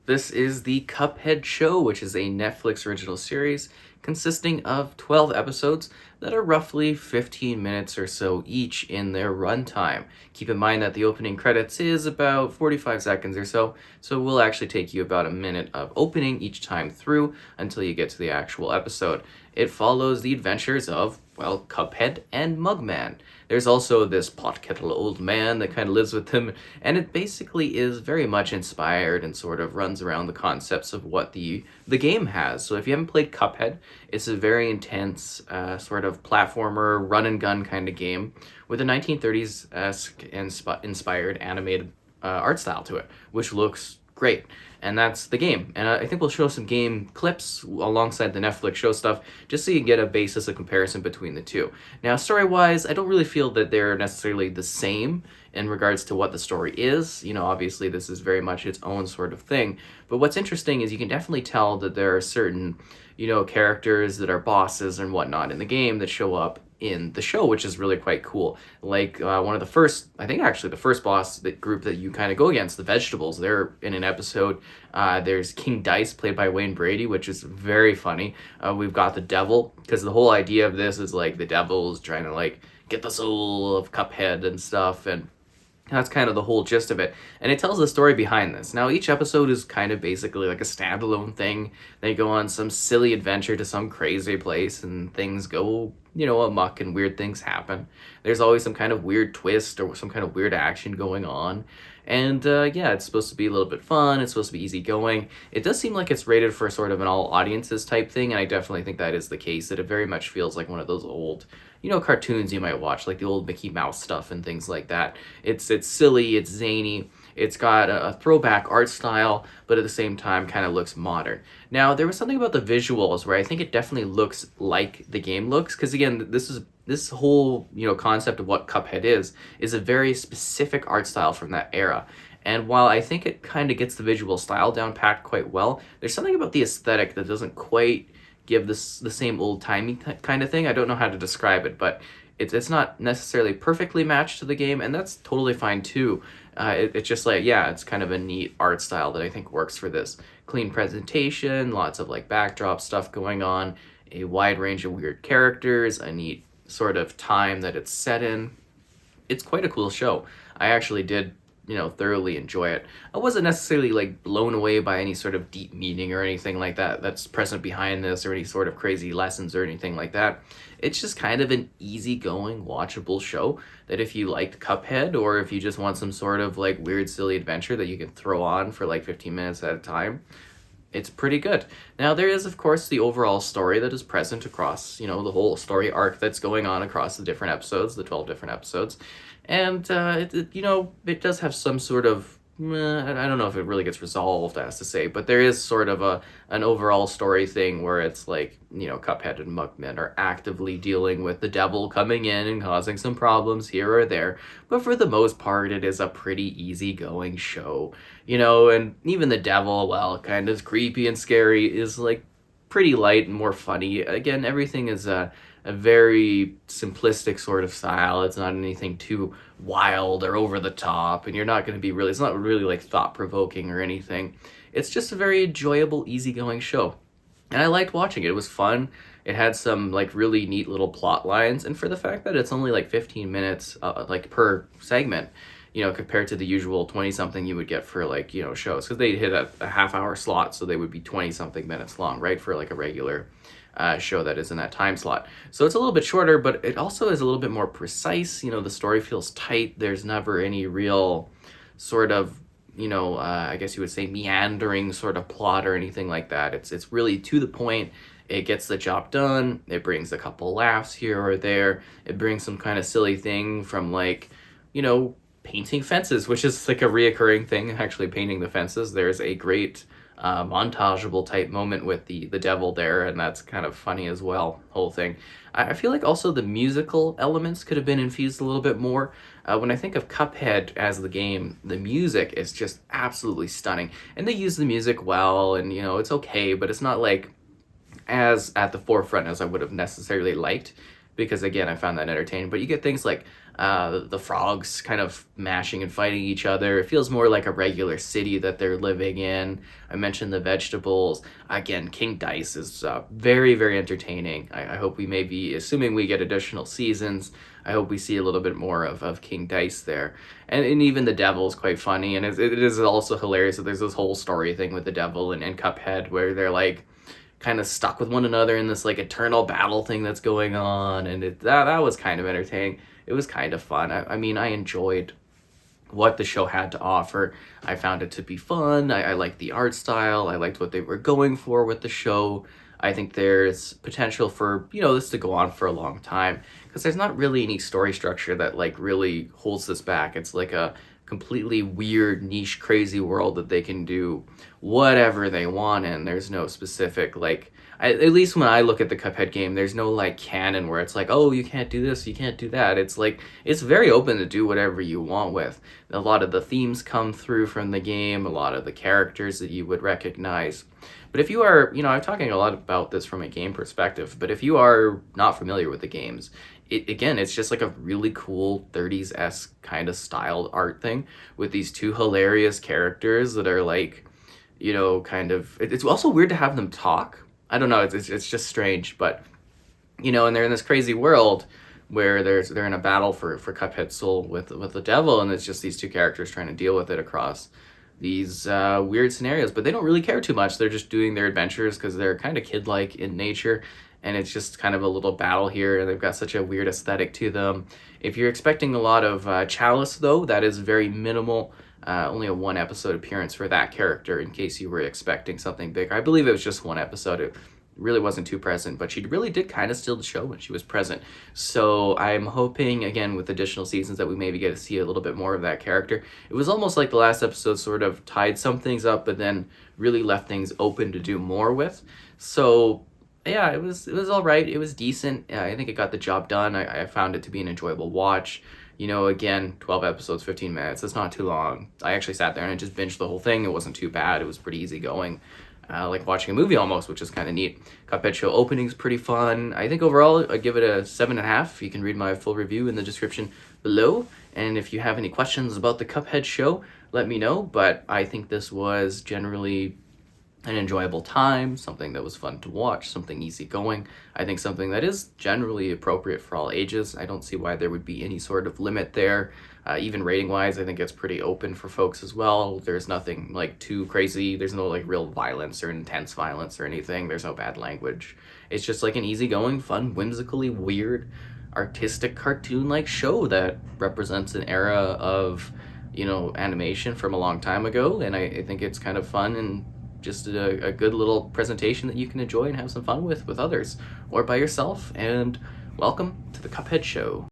This is the Cuphead Show, which is a Netflix original series consisting of 12 episodes that are roughly 15 minutes or so each in their runtime. Keep in mind that the opening credits is about 45 seconds or so we'll actually take you about a minute of opening each time through until you get to the actual episode. It follows the adventures of, well, Cuphead and Mugman. There's also this pot kettle old man that kind of lives with him, and it basically is very much inspired and sort of runs around the concepts of what the game has. So if you haven't played Cuphead, it's a very intense sort of platformer, run and gun kind of game with a 1930s-esque inspired animated art style to it, which looks great. And that's the game. And I think we'll show some game clips alongside the Netflix show stuff, just so you get a basis of comparison between the two. Now, story-wise, I don't really feel that they're necessarily the same in regards to what the story is. You know, obviously this is very much its own sort of thing. But what's interesting is you can definitely tell that there are certain, characters that are bosses and whatnot in the game that show up in the show, which is really quite cool. Like one of the first, I think actually the first boss group that you kind of go against, the vegetables, they're in an episode. There's King Dice, played by Wayne Brady, which is very funny. We've got the devil, because the whole idea of this is like the devil's trying to like get the soul of Cuphead and stuff, and that's kind of the whole gist of it. And it tells the story behind this. Now, each episode is kind of basically like a standalone thing. They go on some silly adventure to some crazy place, and things go, amok, and weird things happen. There's always some kind of weird twist or some kind of weird action going on. And yeah, it's supposed to be a little bit fun. It's supposed to be easygoing. It does seem like it's rated for sort of an all audiences type thing, and I definitely think that is the case. That it very much feels like one of those old, cartoons you might watch, like the old Mickey Mouse stuff and things like that. It's silly, it's zany, it's got a throwback art style, but at the same time kind of looks modern. Now, there was something about the visuals where I think it definitely looks like the game looks, because again, this whole, concept of what Cuphead is a very specific art style from that era. And while I think it kind of gets the visual style down packed quite well, there's something about the aesthetic that doesn't quite give this the same old-timey kind of thing. I don't know how to describe it, but it's not necessarily perfectly matched to the game, and that's totally fine too. It's just like, yeah, it's kind of a neat art style that I think works for this. Clean presentation, lots of like backdrop stuff going on, a wide range of weird characters, a neat sort of time that it's set in. It's quite a cool show. I actually did thoroughly enjoy it. I wasn't necessarily like blown away by any sort of deep meaning or anything like that that's present behind this, or any sort of crazy lessons or anything like that. It's just kind of an easygoing, watchable show that if you liked Cuphead, or if you just want some sort of like weird, silly adventure that you can throw on for like 15 minutes at a time, it's pretty good. Now, there is, of course, the overall story that is present across, the whole story arc that's going on across the different episodes, the 12 different episodes. And, it does have some sort of, I don't know if it really gets resolved, as to say, but there is sort of an overall story thing where it's like, Cuphead and Mugman are actively dealing with the devil coming in and causing some problems here or there. But for the most part, it is a pretty easygoing show, and even the devil, while kind of creepy and scary, is like pretty light and more funny. Again, everything is a very simplistic sort of style. It's not anything too wild or over the top, and you're not going to be really, it's not really like thought-provoking or anything. It's just a very enjoyable, easygoing show. And I liked watching it. It was fun. It had some like really neat little plot lines, and for the fact that it's only like 15 minutes like per segment, compared to the usual 20-something you would get for like, shows, because they hit a half-hour slot, so they would be 20-something minutes long, right, for like a regular show that is in that time slot. So it's a little bit shorter, but it also is a little bit more precise. The story feels tight. There's never any real sort of, I guess you would say meandering sort of plot or anything like that. It's really to the point. It gets the job done. It brings a couple laughs here or there. It brings some kind of silly thing from like, painting fences, which is like a reoccurring thing, actually painting the fences. There's a great montageable type moment with the devil there, and that's kind of funny as well, whole thing. I feel like also the musical elements could have been infused a little bit more. When I think of Cuphead as the game, the music is just absolutely stunning, and they use the music well, and it's okay, but it's not like as at the forefront as I would have necessarily liked, because again, I found that entertaining. But you get things like The frogs kind of mashing and fighting each other. It feels more like a regular city that they're living in. I mentioned the vegetables. Again, King Dice is very, very entertaining. I hope we may be, assuming we get additional seasons, I hope we see a little bit more of King Dice there. And even the devil is quite funny. And it is also hilarious that there's this whole story thing with the devil and Cuphead where they're like kind of stuck with one another in this like eternal battle thing that's going on. And that was kind of entertaining. It was kind of fun. I mean, I enjoyed what the show had to offer. I found it to be fun. I liked the art style. I liked what they were going for with the show. I think there's potential for, this to go on for a long time because there's not really any story structure that like really holds this back. It's like a completely weird, niche, crazy world that they can do whatever they want in. There's no specific like at least when I look at the Cuphead game, there's no like canon where it's like, oh, you can't do this, you can't do that. It's like it's very open to do whatever you want with. A lot of the themes come through from the game, a lot of the characters that you would recognize. But if you are, I'm talking a lot about this from a game perspective, but if you are not familiar with the games, it's just like a really cool 30s-esque kind of styled art thing with these two hilarious characters that are like, kind of, it's also weird to have them talk. I don't know, it's just strange, but, and they're in this crazy world where they're in a battle for Cuphead's soul with the devil, and it's just these two characters trying to deal with it across these weird scenarios, but they don't really care too much. They're just doing their adventures because they're kind of kid-like in nature, and it's just kind of a little battle here, and they've got such a weird aesthetic to them. If you're expecting a lot of Chalice, though, that is very minimal. Only a one episode appearance for that character in case you were expecting something big. I believe it was just one episode. It really wasn't too present, but she really did kind of steal the show when she was present. So I'm hoping, again, with additional seasons that we maybe get to see a little bit more of that character. It was almost like the last episode sort of tied some things up, but then really left things open to do more with. So yeah, it was all right. It was decent. I think it got the job done. I found it to be an enjoyable watch. Again, 12 episodes, 15 minutes. It's not too long. I actually sat there and I just binged the whole thing. It wasn't too bad. It was pretty easy going. Like watching a movie almost, which is kind of neat. Cuphead Show opening's pretty fun. I think overall, I'd give it a 7.5. You can read my full review in the description below. And if you have any questions about the Cuphead Show, let me know. But I think this was generally an enjoyable time, something that was fun to watch, something easygoing. I think something that is generally appropriate for all ages. I don't see why there would be any sort of limit there. Even rating-wise, I think it's pretty open for folks as well. There's nothing like too crazy. There's no like real violence or intense violence or anything. There's no bad language. It's just like an easygoing, fun, whimsically weird, artistic cartoon-like show that represents an era of, animation from a long time ago. And I think it's kind of fun and just a good little presentation that you can enjoy and have some fun with others or by yourself. And welcome to the Cuphead Show.